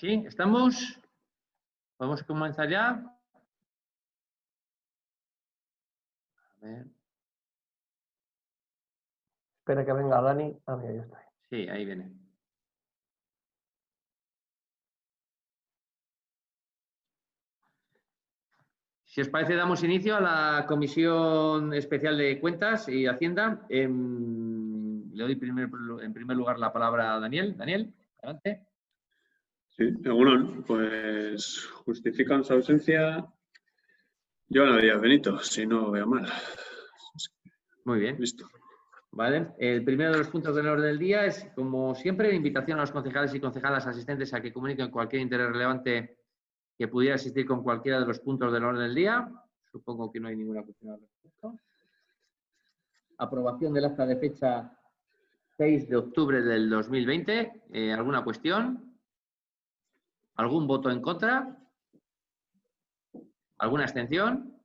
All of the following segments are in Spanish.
Sí, ¿estamos? ¿Podemos comenzar ya? A ver. Espera que venga Dani. Ah, mira, ya está. Sí, ahí viene. Si os parece, damos inicio a la Comisión Especial de Cuentas y Hacienda. Le doy en primer lugar la palabra a Daniel. Daniel, adelante. Sí, Egunon, pues justifican su ausencia Joana Díaz Benito, si no veo mal. Muy bien. Listo. Vale. El primero de los puntos del orden del día es, como siempre, la invitación a los concejales y concejalas asistentes a que comuniquen cualquier interés relevante que pudiera existir con cualquiera de los puntos del orden del día. Supongo que no hay ninguna cuestión al respecto. Aprobación del acta de fecha 6 de octubre del 2020. ¿Alguna cuestión? ¿Algún voto en contra? ¿Alguna abstención?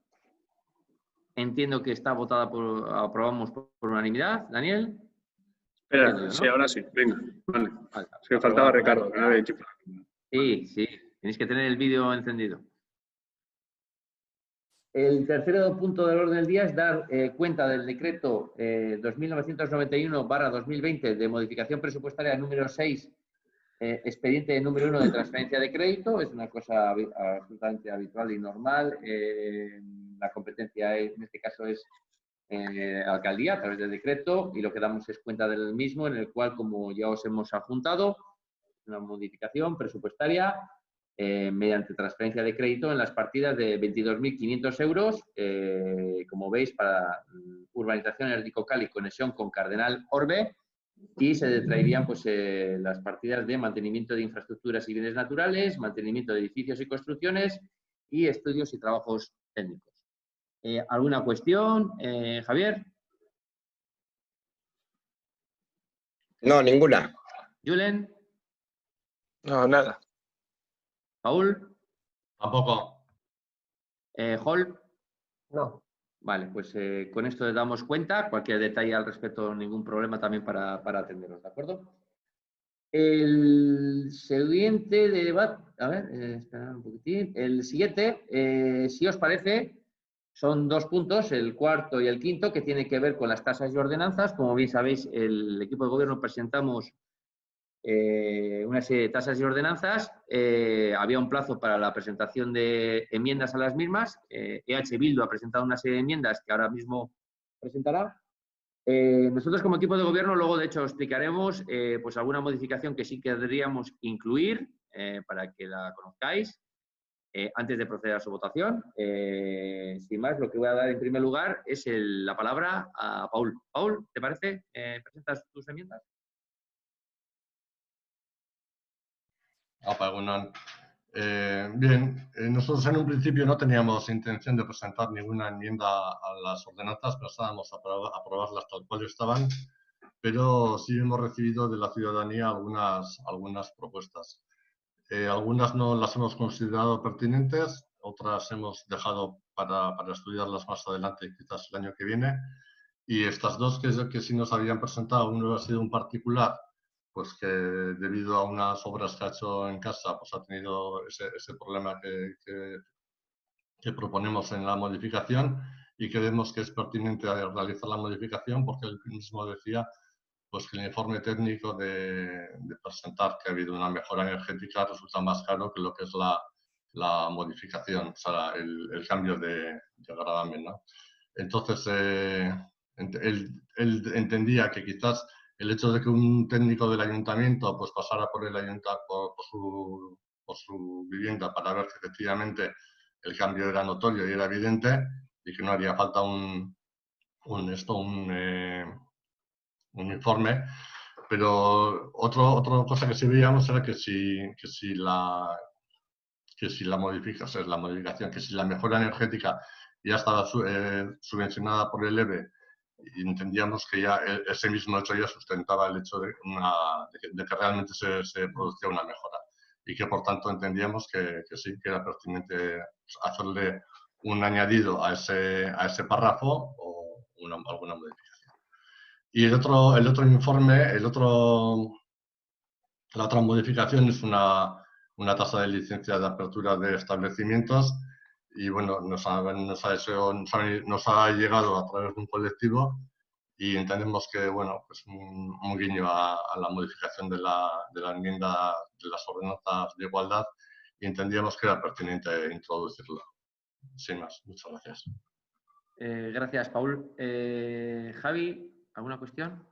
Entiendo que está votada aprobamos por unanimidad. Daniel. Espera, Entiendo yo, ¿no? sí, ahora sí, venga, vale. Vale. Es que faltaba Ricardo, que no había dicho. Sí, tenéis que tener el vídeo encendido. El tercer punto del orden del día es dar cuenta del decreto 2991/2020 de modificación presupuestaria número 6, expediente número 1 de transferencia de crédito. Es una cosa absolutamente habitual y normal. La competencia en este caso es alcaldía a través del decreto, y lo que damos es cuenta del mismo, en el cual, como ya os hemos adjuntado, una modificación presupuestaria mediante transferencia de crédito en las partidas de 22.500 euros, como veis, para urbanización Erdiko-Cal y conexión con Cardenal Orbe, y se detraerían pues, las partidas de mantenimiento de infraestructuras y bienes naturales, mantenimiento de edificios y construcciones, y estudios y trabajos técnicos. ¿Alguna cuestión, Javier? No, ninguna. ¿Julen? No, nada. ¿Paul? Tampoco. ¿Hall? No. Vale, pues con esto le damos cuenta. Cualquier detalle al respecto, ningún problema también para atenderos, ¿de acuerdo? El siguiente debate, a ver, esperad un poquitín. El siguiente, si os parece, son dos puntos, el cuarto y el quinto, que tienen que ver con las tasas y ordenanzas. Como bien sabéis, el equipo de gobierno presentamos una serie de tasas y ordenanzas. Había un plazo para la presentación de enmiendas a las mismas. EH Bildu ha presentado una serie de enmiendas que ahora mismo presentará. Nosotros, como equipo de gobierno, luego de hecho explicaremos pues alguna modificación que sí querríamos incluir para que la conozcáis antes de proceder a su votación. Sin más, lo que voy a dar en primer lugar es la palabra a Paul. Paul, ¿te parece? ¿Presentas tus enmiendas? Bien, nosotros en un principio no teníamos intención de presentar ninguna enmienda a las ordenanzas, pensábamos aprobarlas tal cual estaban, pero sí hemos recibido de la ciudadanía algunas propuestas. Algunas no las hemos considerado pertinentes, otras hemos dejado para estudiarlas más adelante, quizás el año que viene, y estas dos que sí nos habían presentado, uno ha sido un particular, pues que debido a unas obras que ha hecho en casa, pues ha tenido ese problema que proponemos en la modificación, y creemos que es pertinente realizar la modificación porque él mismo decía pues que el informe técnico de presentar que ha habido una mejora energética resulta más caro que lo que es la modificación, o sea, el cambio de gravamen, ¿no? Entonces, él entendía que quizás el hecho de que un técnico del ayuntamiento pues pasara por su vivienda para ver que efectivamente el cambio era notorio y era evidente y que no haría falta un informe, pero otra cosa que sí veíamos era que si la modificación, que si la mejora energética ya estaba subvencionada por el EVE, y entendíamos que ya ese mismo hecho ya sustentaba el hecho de que realmente se producía una mejora, y que por tanto entendíamos que sí, que era pertinente hacerle un añadido a ese párrafo o alguna modificación. Y el otro informe, la otra modificación es una una tasa de licencia de apertura de establecimientos y bueno, nos ha llegado a través de un colectivo y entendemos que, bueno, pues un guiño a la modificación de la enmienda de las ordenanzas de igualdad y entendíamos que era pertinente introducirlo. Sin más, muchas gracias. Gracias, Paul. Javi, ¿alguna cuestión?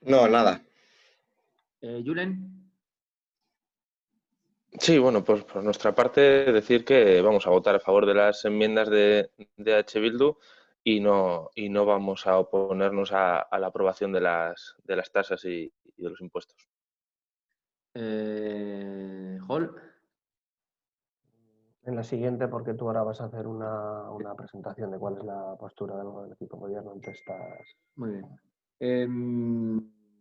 No, nada. Julen. Sí, bueno, pues por nuestra parte decir que vamos a votar a favor de las enmiendas de H. Bildu y no vamos a oponernos a la aprobación de las tasas y de los impuestos. Hall. En la siguiente, porque tú ahora vas a hacer una presentación de cuál es la postura del equipo de gobierno ante estas. Muy bien.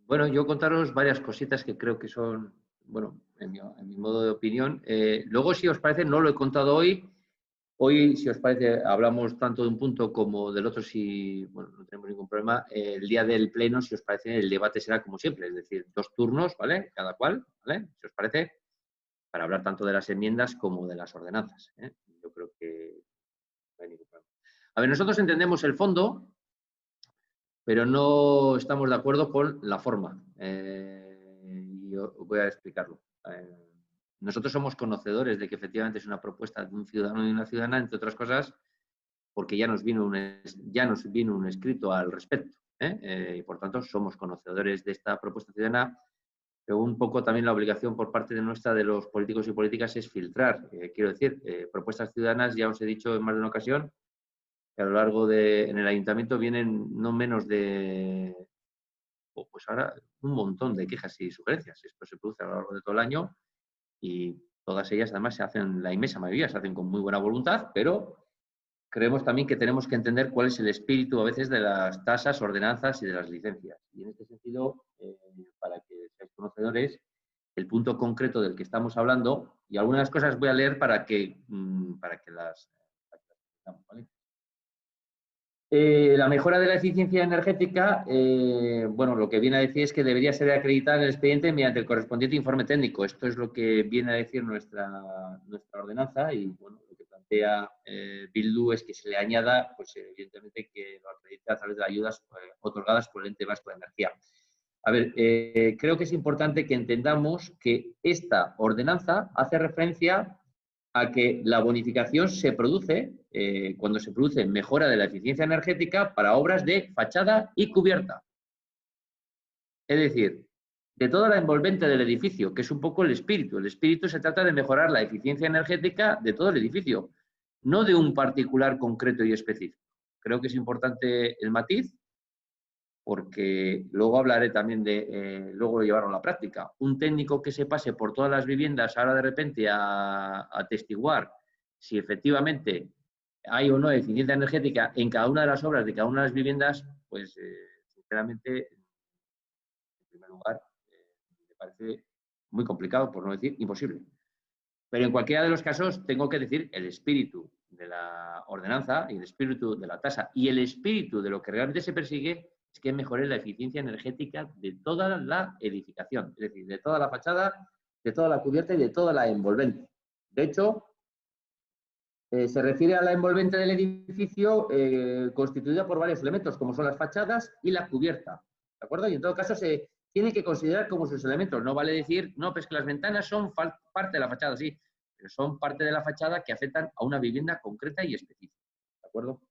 Bueno, yo contaros varias cositas que creo que son, bueno, en mi modo de opinión. Luego, si os parece, no lo he contado hoy. Hoy, si os parece, hablamos tanto de un punto como del otro, si, bueno, no tenemos ningún problema. El día del pleno, si os parece, el debate será como siempre, es decir, 2 turnos, ¿vale? Cada cual, ¿vale? Si os parece, para hablar tanto de las enmiendas como de las ordenanzas, ¿eh? Yo creo que no hay ningún problema. A ver, nosotros entendemos el fondo, pero no estamos de acuerdo con la forma. Y yo voy a explicarlo. Nosotros somos conocedores de que efectivamente es una propuesta de un ciudadano y una ciudadana, entre otras cosas, porque ya nos vino un escrito al respecto. Y por tanto, somos conocedores de esta propuesta ciudadana, pero un poco también la obligación por parte de nuestra, de los políticos y políticas, es filtrar. Quiero decir, propuestas ciudadanas, ya os he dicho en más de una ocasión, que a lo largo en el ayuntamiento vienen no menos de, pues ahora, un montón de quejas y sugerencias. Esto se produce a lo largo de todo el año y todas ellas además se hacen, la inmensa mayoría se hacen con muy buena voluntad, pero creemos también que tenemos que entender cuál es el espíritu a veces de las tasas, ordenanzas y de las licencias. Y en este sentido, para que seáis conocedores, el punto concreto del que estamos hablando, y algunas cosas voy a leer para que las entendamos, ¿vale? La mejora de la eficiencia energética, bueno, lo que viene a decir es que debería ser acreditada en el expediente mediante el correspondiente informe técnico. Esto es lo que viene a decir nuestra ordenanza y, bueno, lo que plantea Bildu es que se le añada, pues evidentemente, que lo acredite a través de ayudas otorgadas por el Ente Vasco de Energía. A ver, creo que es importante que entendamos que esta ordenanza hace referencia a que la bonificación se produce cuando se produce mejora de la eficiencia energética para obras de fachada y cubierta. Es decir, de toda la envolvente del edificio, que es un poco el espíritu. El espíritu se trata de mejorar la eficiencia energética de todo el edificio, no de un particular concreto y específico. Creo que es importante el matiz, porque luego hablaré también de, luego llevarlo a la práctica. Un técnico que se pase por todas las viviendas ahora de repente a atestiguar si efectivamente hay o no eficiencia energética en cada una de las obras de cada una de las viviendas, pues sinceramente, en primer lugar, me parece muy complicado, por no decir imposible. Pero en cualquiera de los casos tengo que decir el espíritu de la ordenanza y el espíritu de la tasa y el espíritu de lo que realmente se persigue es que mejore la eficiencia energética de toda la edificación, es decir, de toda la fachada, de toda la cubierta y de toda la envolvente. De hecho, se refiere a la envolvente del edificio constituida por varios elementos, como son las fachadas y la cubierta, ¿de acuerdo? Y en todo caso se tiene que considerar como sus elementos. No vale decir, no, pues que las ventanas son parte de la fachada, sí, pero son parte de la fachada que afectan a una vivienda concreta y específica, ¿de acuerdo?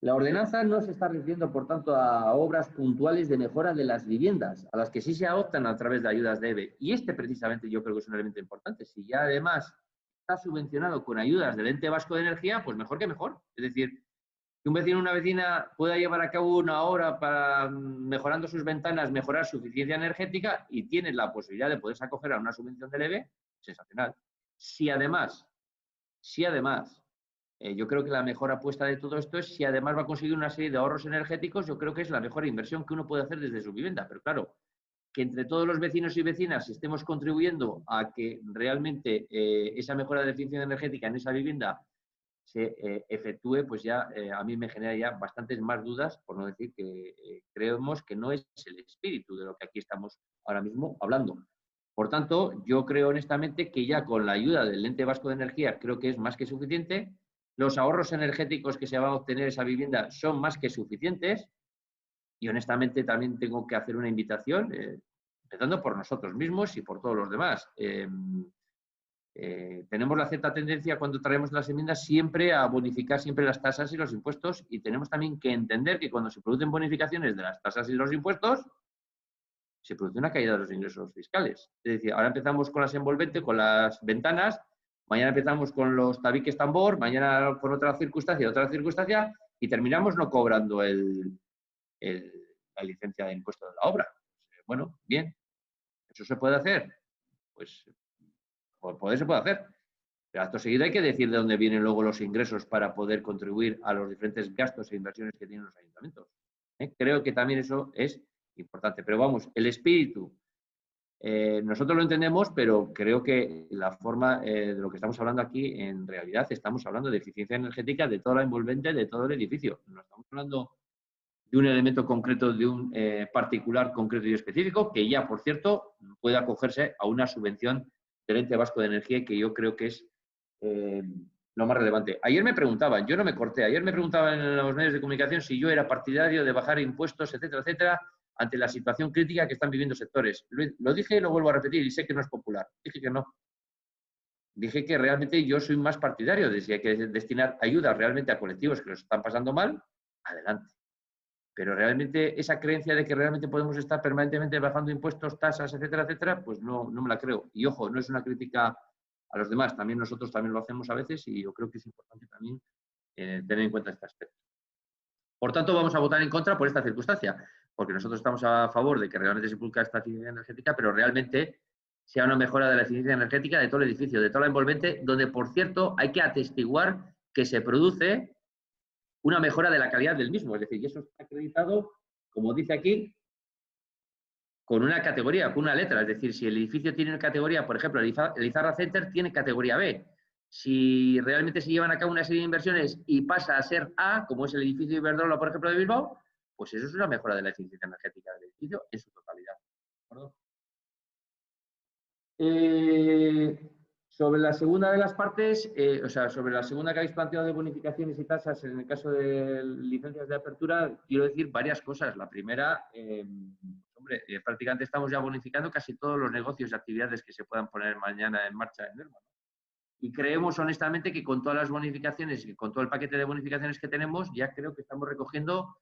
La ordenanza no se está refiriendo, por tanto, a obras puntuales de mejora de las viviendas, a las que sí se adoptan a través de ayudas de EVE. Y precisamente, yo creo que es un elemento importante. Si ya, además, está subvencionado con ayudas del Ente Vasco de Energía, pues mejor que mejor. Es decir, que un vecino o una vecina pueda llevar a cabo una obra para, mejorando sus ventanas, mejorar su eficiencia energética y tiene la posibilidad de poderse acoger a una subvención del EVE, sensacional. Si además, yo creo que la mejor apuesta de todo esto es si además va a conseguir una serie de ahorros energéticos, yo creo que es la mejor inversión que uno puede hacer desde su vivienda. Pero claro, que entre todos los vecinos y vecinas estemos contribuyendo a que realmente esa mejora de eficiencia energética en esa vivienda se efectúe, pues ya a mí me genera ya bastantes más dudas, por no decir que creemos que no es el espíritu de lo que aquí estamos ahora mismo hablando. Por tanto, yo creo honestamente que ya con la ayuda del Ente Vasco de Energía creo que es más que suficiente. Los ahorros energéticos que se va a obtener esa vivienda son más que suficientes. Y honestamente también tengo que hacer una invitación, empezando por nosotros mismos y por todos los demás. Tenemos la cierta tendencia cuando traemos las enmiendas siempre a bonificar siempre las tasas y los impuestos, y tenemos también que entender que cuando se producen bonificaciones de las tasas y los impuestos, se produce una caída de los ingresos fiscales. Es decir, ahora empezamos con las envolventes, con las ventanas, mañana empezamos con los tabiques tambor, mañana con otra circunstancia, y terminamos no cobrando la licencia de impuesto de la obra. Bueno, bien, ¿eso se puede hacer? Pues poder se puede hacer. Pero acto seguido hay que decir de dónde vienen luego los ingresos para poder contribuir a los diferentes gastos e inversiones que tienen los ayuntamientos. Creo que también eso es importante. Pero vamos, el espíritu, nosotros lo entendemos, pero creo que la forma de lo que estamos hablando aquí, en realidad estamos hablando de eficiencia energética de toda la envolvente, de todo el edificio. No estamos hablando de un elemento concreto, de un particular concreto y específico, que ya, por cierto, puede acogerse a una subvención del Ente Vasco de Energía, que yo creo que es lo más relevante. Ayer me preguntaban, yo no me corté, ayer me preguntaban en los medios de comunicación si yo era partidario de bajar impuestos, etcétera, etcétera, ante la situación crítica que están viviendo sectores. Lo dije y lo vuelvo a repetir, y sé que no es popular. Dije que no. Dije que realmente yo soy más partidario de si hay que destinar ayuda realmente a colectivos que los están pasando mal, adelante. Pero realmente esa creencia de que realmente podemos estar permanentemente bajando impuestos, tasas, etcétera, etcétera, pues no me la creo. Y ojo, no es una crítica a los demás, también nosotros también lo hacemos a veces, y yo creo que es importante también tener en cuenta este aspecto. Por tanto, vamos a votar en contra por esta circunstancia, porque nosotros estamos a favor de que realmente se produzca esta eficiencia energética, pero realmente sea una mejora de la eficiencia energética de todo el edificio, de toda la envolvente, donde, por cierto, hay que atestiguar que se produce una mejora de la calidad del mismo. Es decir, y eso está acreditado, como dice aquí, con una categoría, con una letra. Es decir, si el edificio tiene una categoría, por ejemplo, el Izarra Center tiene categoría B. Si realmente se llevan a cabo una serie de inversiones y pasa a ser A, como es el edificio Iberdrola, por ejemplo, de Bilbao, pues eso es una mejora de la eficiencia energética del edificio en su totalidad. ¿De acuerdo? Sobre la segunda de las partes, sobre la segunda que habéis planteado de bonificaciones y tasas, en el caso de licencias de apertura, quiero decir varias cosas. La primera, prácticamente estamos ya bonificando casi todos los negocios y actividades que se puedan poner mañana en marcha en Nerma. Y creemos honestamente que con todas las bonificaciones y con todo el paquete de bonificaciones que tenemos, ya creo que estamos recogiendo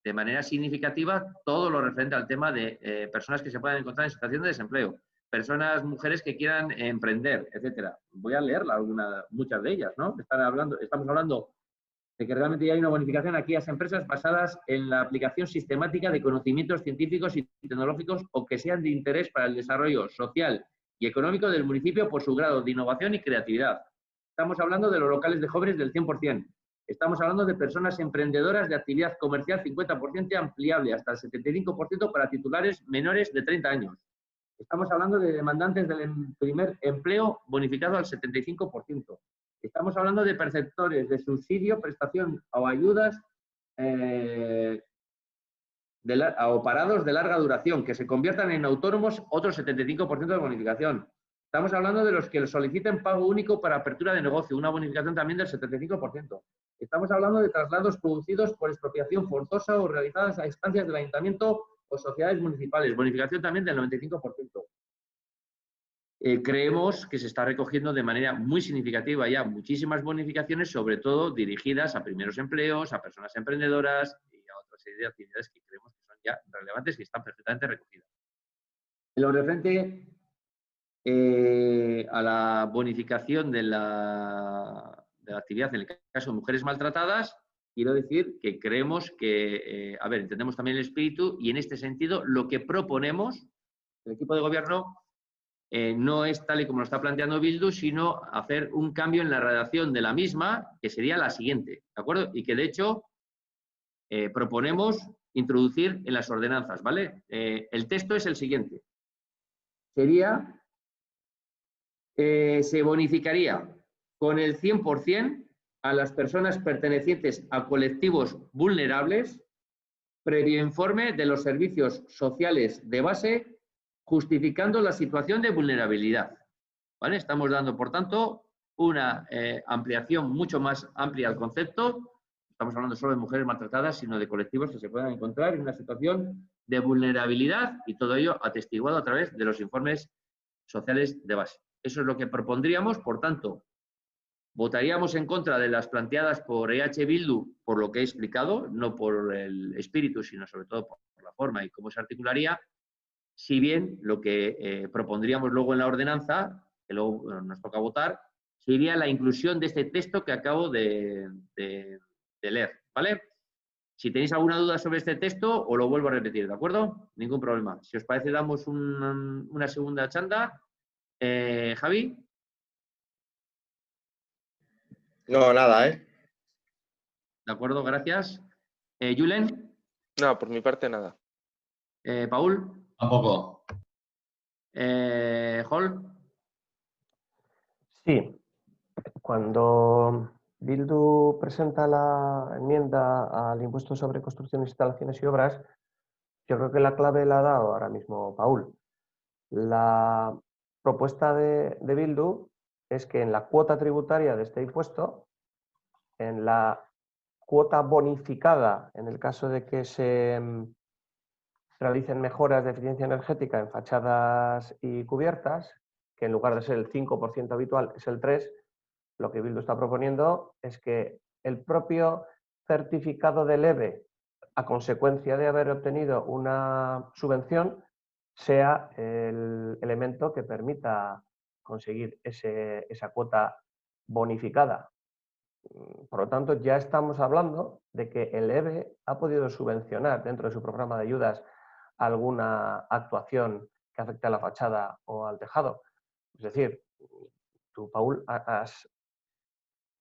de manera significativa todo lo referente al tema de personas que se puedan encontrar en situación de desempleo. Personas, mujeres que quieran emprender, etcétera. Voy a leerla muchas de ellas, ¿no? Estamos hablando de que realmente ya hay una bonificación aquí a las empresas basadas en la aplicación sistemática de conocimientos científicos y tecnológicos o que sean de interés para el desarrollo social y económico del municipio por su grado de innovación y creatividad. Estamos hablando de los locales de jóvenes del 100%. Estamos hablando de personas emprendedoras de actividad comercial 50% ampliable hasta el 75% para titulares menores de 30 años. Estamos hablando de demandantes del primer empleo bonificado al 75%. Estamos hablando de perceptores de subsidio, prestación o ayudas o parados de larga duración, que se conviertan en autónomos, otro 75% de bonificación. Estamos hablando de los que soliciten pago único para apertura de negocio, una bonificación también del 75%. Estamos hablando de traslados producidos por expropiación forzosa o realizadas a instancias del ayuntamiento o sociedades municipales, bonificación también del 95%. Creemos que se está recogiendo de manera muy significativa ya muchísimas bonificaciones, sobre todo dirigidas a primeros empleos, a personas emprendedoras y a otra serie de actividades que creemos que son ya relevantes y están perfectamente recogidas. En lo referente a la bonificación de la actividad en el caso de mujeres maltratadas, quiero decir que creemos que, entendemos también el espíritu y en este sentido lo que proponemos, el equipo de gobierno, no es tal y como lo está planteando Bildu, sino hacer un cambio en la redacción de la misma, que sería la siguiente, ¿de acuerdo? Y que de hecho proponemos introducir en las ordenanzas, ¿vale? El texto es el siguiente. Sería, se bonificaría con el 100% a las personas pertenecientes a colectivos vulnerables, previo informe de los servicios sociales de base justificando la situación de vulnerabilidad. ¿Vale? Estamos dando, por tanto, una ampliación mucho más amplia al concepto. Estamos hablando solo de mujeres maltratadas, sino de colectivos que se puedan encontrar en una situación de vulnerabilidad y todo ello atestiguado a través de los informes sociales de base. Eso es lo que propondríamos, por tanto, votaríamos en contra de las planteadas por EH Bildu por lo que he explicado, no por el espíritu, sino sobre todo por la forma y cómo se articularía, si bien lo que propondríamos luego en la ordenanza, que luego nos toca votar, sería la inclusión de este texto que acabo de leer, ¿vale? Si tenéis alguna duda sobre este texto, os lo vuelvo a repetir, ¿de acuerdo? Ningún problema. Si os parece, damos una segunda chanda. Javi. No, nada, ¿eh? De acuerdo, gracias. Julen. No, por mi parte nada. Paul. Tampoco. Hall. Sí, cuando Bildu presenta la enmienda al impuesto sobre construcciones, instalaciones y obras, yo creo que la clave la ha dado ahora mismo Paul. La propuesta de Bildu es que en la cuota tributaria de este impuesto, en la cuota bonificada, en el caso de que se realicen mejoras de eficiencia energética en fachadas y cubiertas, que en lugar de ser el 5% habitual es el 3%, lo que Bildu está proponiendo es que el propio certificado del EVE, a consecuencia de haber obtenido una subvención, sea el elemento que permita conseguir esa cuota bonificada. Por lo tanto, ya estamos hablando de que el EVE ha podido subvencionar dentro de su programa de ayudas alguna actuación que afecte a la fachada o al tejado. Es decir, tú, Paul, has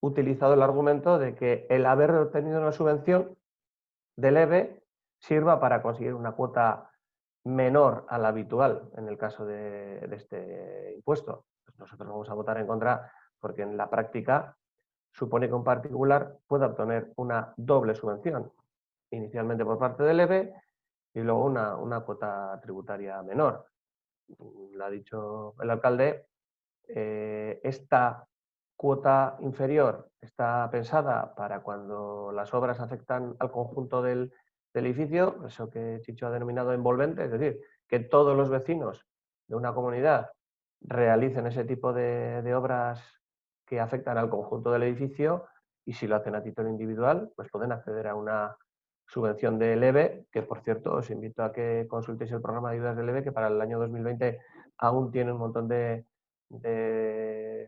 utilizado el argumento de que el haber obtenido una subvención del EVE sirva para conseguir una cuota menor a la habitual en el caso de este impuesto. Pues nosotros vamos a votar en contra porque en la práctica supone que un particular pueda obtener una doble subvención, inicialmente por parte del EVE y luego una cuota tributaria menor. Lo ha dicho el alcalde, esta cuota inferior está pensada para cuando las obras afectan al conjunto del edificio, eso que Chicho ha denominado envolvente, es decir, que todos los vecinos de una comunidad realicen ese tipo de obras que afectan al conjunto del edificio y si lo hacen a título individual, pues pueden acceder a una subvención del EVE, que por cierto os invito a que consultéis el programa de ayudas del EVE, que para el año 2020 aún tiene un montón de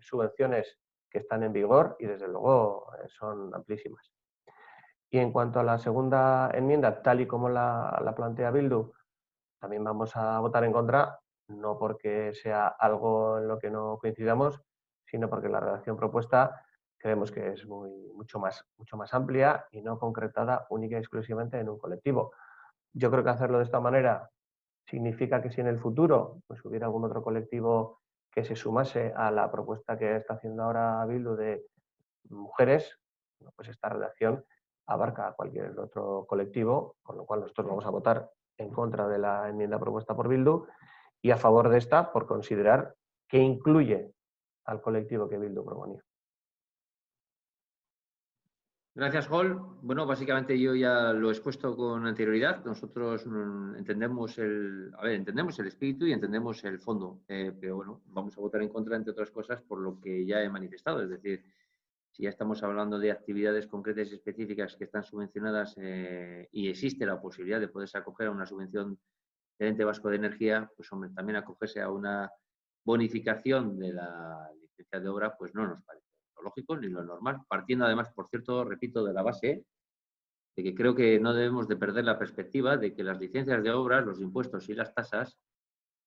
subvenciones que están en vigor y desde luego son amplísimas. Y en cuanto a la segunda enmienda, tal y como la plantea Bildu, también vamos a votar en contra, no porque sea algo en lo que no coincidamos, sino porque la redacción propuesta creemos que es mucho más amplia y no concretada única y exclusivamente en un colectivo. Yo creo que hacerlo de esta manera significa que si en el futuro pues, hubiera algún otro colectivo que se sumase a la propuesta que está haciendo ahora Bildu de mujeres, pues esta redacción abarca a cualquier otro colectivo, con lo cual nosotros vamos a votar en contra de la enmienda propuesta por Bildu y a favor de esta por considerar que incluye al colectivo que Bildu proponía. Gracias, Hall. Bueno, básicamente yo ya lo he expuesto con anterioridad. Nosotros entendemos entendemos el espíritu y entendemos el fondo, pero bueno, vamos a votar en contra, entre otras cosas, por lo que ya he manifestado. Es decir, si ya estamos hablando de actividades concretas y específicas que están subvencionadas y existe la posibilidad de poderse acoger a una subvención del Ente Vasco de Energía, pues hombre, también acogerse a una bonificación de la licencia de obra, pues no nos parece lo lógico ni lo normal. Partiendo además, por cierto, repito, de la base de que creo que no debemos de perder la perspectiva de que las licencias de obras, los impuestos y las tasas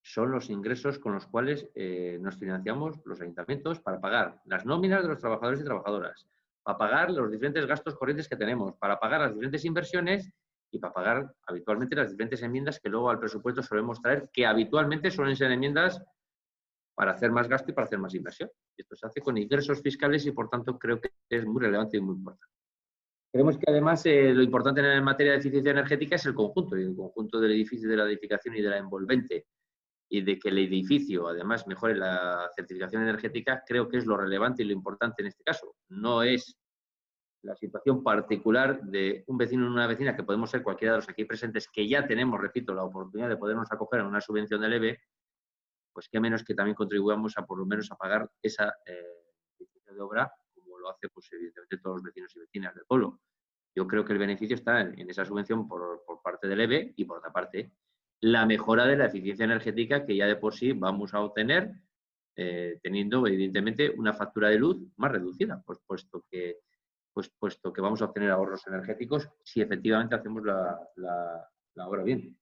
son los ingresos con los cuales nos financiamos los ayuntamientos para pagar las nóminas de los trabajadores y trabajadoras, para pagar los diferentes gastos corrientes que tenemos, para pagar las diferentes inversiones y para pagar habitualmente las diferentes enmiendas que luego al presupuesto solemos traer, que habitualmente suelen ser enmiendas para hacer más gasto y para hacer más inversión. Esto se hace con ingresos fiscales y, por tanto, creo que es muy relevante y muy importante. Creemos que, además, lo importante en materia de eficiencia energética es el conjunto, y el conjunto del edificio, de la edificación y de la envolvente. y de que el edificio además mejore la certificación energética, creo que es lo relevante y lo importante en este caso. No es la situación particular de un vecino o una vecina, que podemos ser cualquiera de los aquí presentes, que ya tenemos, repito, la oportunidad de podernos acoger a una subvención del EVE, pues qué menos que también contribuyamos a por lo menos a pagar esa de obra, como lo hace pues evidentemente todos los vecinos y vecinas del pueblo. Yo creo que el beneficio está en esa subvención por parte del EVE y, por otra parte, la mejora de la eficiencia energética que ya de por sí vamos a obtener teniendo, evidentemente, una factura de luz más reducida, pues puesto que vamos a obtener ahorros energéticos si efectivamente hacemos la obra bien.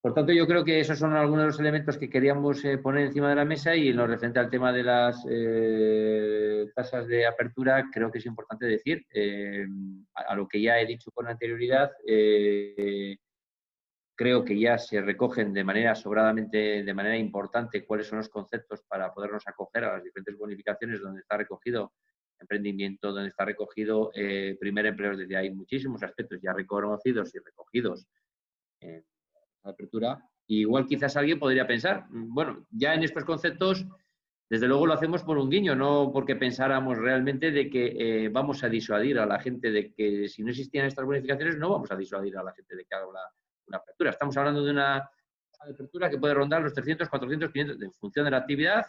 Por tanto, yo creo que esos son algunos de los elementos que queríamos poner encima de la mesa, y en lo referente al tema de las tasas de apertura, creo que es importante decir, a lo que ya he dicho con anterioridad, creo que ya se recogen de manera importante cuáles son los conceptos para podernos acoger a las diferentes bonificaciones, donde está recogido emprendimiento, donde está recogido primer empleo. Desde hay muchísimos aspectos ya reconocidos y recogidos en la apertura. Igual quizás alguien podría pensar, bueno, ya en estos conceptos, desde luego lo hacemos por un guiño, no porque pensáramos realmente de que vamos a disuadir a la gente de que si no existían estas bonificaciones no vamos a disuadir a la gente de que haga una apertura. Estamos hablando de una apertura que puede rondar los 300, 400, 500 en función de la actividad,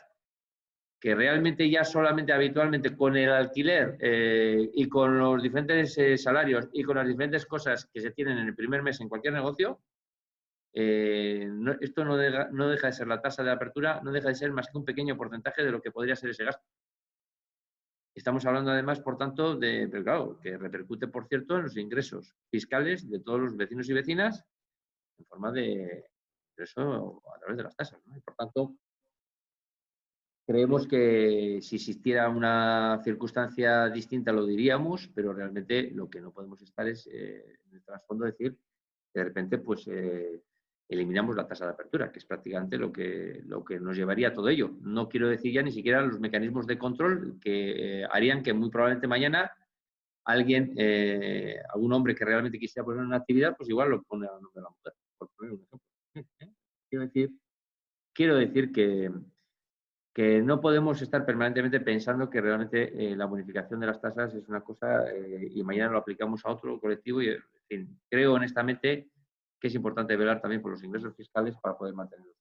que realmente ya solamente habitualmente con el alquiler y con los diferentes salarios y con las diferentes cosas que se tienen en el primer mes en cualquier negocio, esto no deja de ser la tasa de apertura, no deja de ser más que un pequeño porcentaje de lo que podría ser ese gasto. Estamos hablando además, por tanto, pero claro, que repercute, por cierto, en los ingresos fiscales de todos los vecinos y vecinas en forma de ingreso a través de las tasas, ¿no? Y por tanto, creemos que si existiera una circunstancia distinta lo diríamos, pero realmente lo que no podemos estar es en el trasfondo decir que de repente pues eliminamos la tasa de apertura, que es prácticamente lo que nos llevaría a todo ello. No quiero decir ya ni siquiera los mecanismos de control que harían que muy probablemente mañana alguien, algún hombre que realmente quisiera poner una actividad, pues igual lo pone a nombre de la mujer, por poner un ejemplo. Quiero decir que no podemos estar permanentemente pensando que realmente la bonificación de las tasas es una cosa y mañana lo aplicamos a otro colectivo. Y, en fin, creo honestamente que es importante velar también por los ingresos fiscales para poder mantenerlos.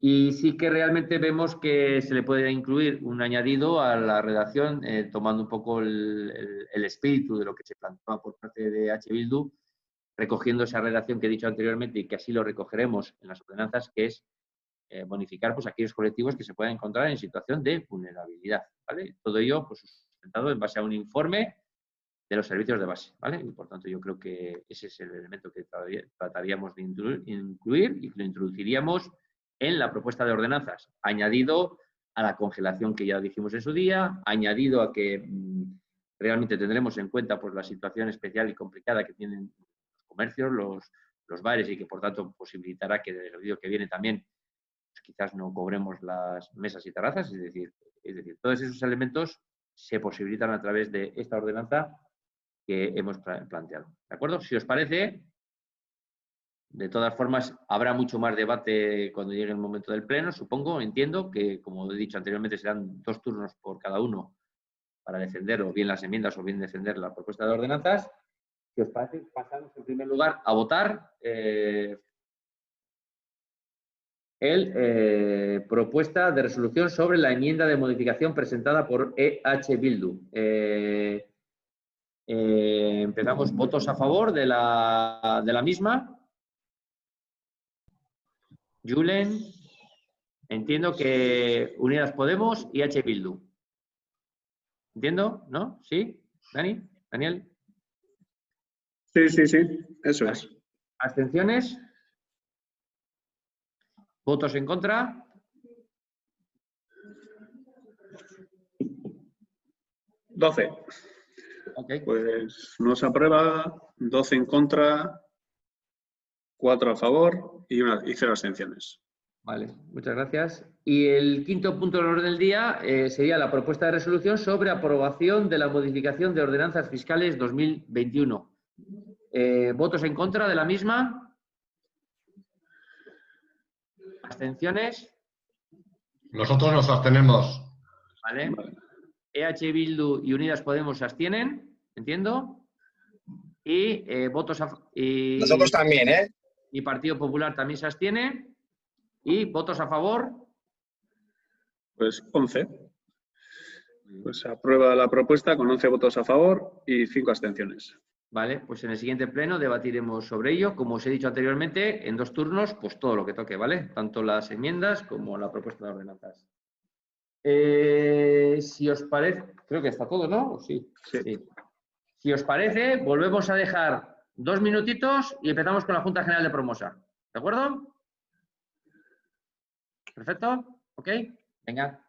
Y sí que realmente vemos que se le puede incluir un añadido a la redacción, tomando un poco el espíritu de lo que se planteaba por parte de H. Bildu, recogiendo esa redacción que he dicho anteriormente y que así lo recogeremos en las ordenanzas, que es bonificar pues, aquellos colectivos que se puedan encontrar en situación de vulnerabilidad, ¿vale? Todo ello pues, sustentado en base a un informe de los servicios de base, ¿vale? Y por tanto yo creo que ese es el elemento que trataríamos de incluir y que lo introduciríamos en la propuesta de ordenanzas, añadido a la congelación que ya dijimos en su día, añadido a que realmente tendremos en cuenta pues, la situación especial y complicada que tienen los comercios, los bares, y que por tanto posibilitará que el ejercicio que viene también pues, quizás no cobremos las mesas y terrazas, es decir, todos esos elementos se posibilitan a través de esta ordenanza que hemos planteado. ¿De acuerdo? Si os parece, de todas formas, habrá mucho más debate cuando llegue el momento del pleno, supongo, entiendo, que como he dicho anteriormente serán 2 turnos por cada uno para defender o bien las enmiendas o bien defender la propuesta de ordenanzas. Si os parece, pasamos en primer lugar a votar propuesta de resolución sobre la enmienda de modificación presentada por EH Bildu. Empezamos votos a favor de la misma. Julen, entiendo que Unidas Podemos y H. Bildu. ¿Entiendo? ¿No? ¿Sí? ¿Dani? ¿Daniel? Sí, eso es. ¿Abstenciones? ¿Votos en contra? $12. Okay. Pues no se aprueba, 12 en contra, 4 a favor y 0 abstenciones. Vale, muchas gracias. Y el quinto punto del orden del día sería la propuesta de resolución sobre aprobación de la modificación de ordenanzas fiscales 2021. ¿Votos en contra de la misma? ¿Abstenciones? Nosotros nos abstenemos. ¿Vale? Vale. EH Bildu y Unidas Podemos se abstienen, entiendo. Y votos Nosotros también, ¿eh? y Partido Popular también se abstiene. ¿Y votos a favor? Pues 11. Pues se aprueba la propuesta con 11 votos a favor y 5 abstenciones. Vale, pues en el siguiente pleno debatiremos sobre ello. Como os he dicho anteriormente, en 2 turnos, pues todo lo que toque, ¿vale? Tanto las enmiendas como la propuesta de ordenanzas. Si os parece, creo que está todo, ¿no? Sí. Sí. Si os parece, volvemos a dejar 2 minutitos y empezamos con la Junta General de Promosa. ¿De acuerdo? ¿Perfecto? ¿Ok? Venga.